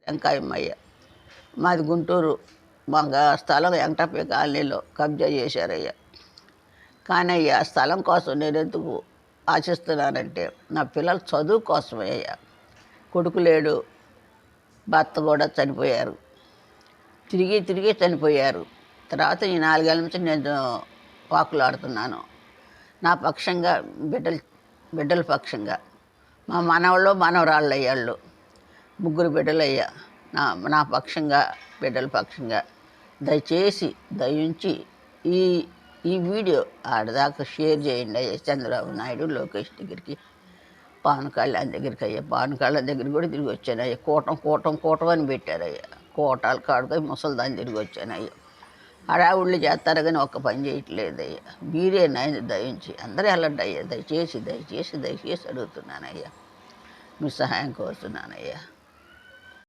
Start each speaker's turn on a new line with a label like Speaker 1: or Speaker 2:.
Speaker 1: వెంకాయమ్మయ్య. మాది గుంటూరు. మాకు స్థలం వెంకటప్ప కాలనీలో కబ్జా చేశారయ్యా. కానీ అయ్యా స్థలం కోసం నేను ఎందుకు ఆశిస్తున్నానంటే నా పిల్లల చదువు కోసమే అయ్యా. కొడుకు లేడు, భర్త కూడా చనిపోయారు, తిరిగి చనిపోయారు. తర్వాత ఈ 4 ఏళ్ళ నుంచి నేను వాకులాడుతున్నాను నా పక్షంగా, బిడ్డల పక్షంగా. మా మనవళ్ళు మనవరాళ్ళు అయ్యాళ్ళు 3 బిడ్డలయ్యా. నా పక్షంగా, బిడ్డల పక్షంగా దయచేసి దయించి ఈ వీడియో ఆడదాకా షేర్ చేయండి అయ్యా. చంద్రబాబు నాయుడు, లోకేష్ దగ్గరికి, పవన్ కళ్యాణ్ దగ్గరికి అయ్యా. పవన్ కళ్యాణ్ దగ్గరికి కూడా తిరిగి వచ్చానయ్యా. కూటం అని పెట్టారయ్యా. కోటాలు కాడుకొని ముసలిదాన్ని తిరిగి వచ్చానయ్యా. హడావుళ్ళు చేస్తారు కానీ ఒక్క పని చేయట్లేదయ్యా. మీరే నాయన దయించి అందరూ వెళ్ళండి అయ్యా. దయచేసి అడుగుతున్నానయ్యా. మీ సహాయం కోరుతున్నానయ్యా.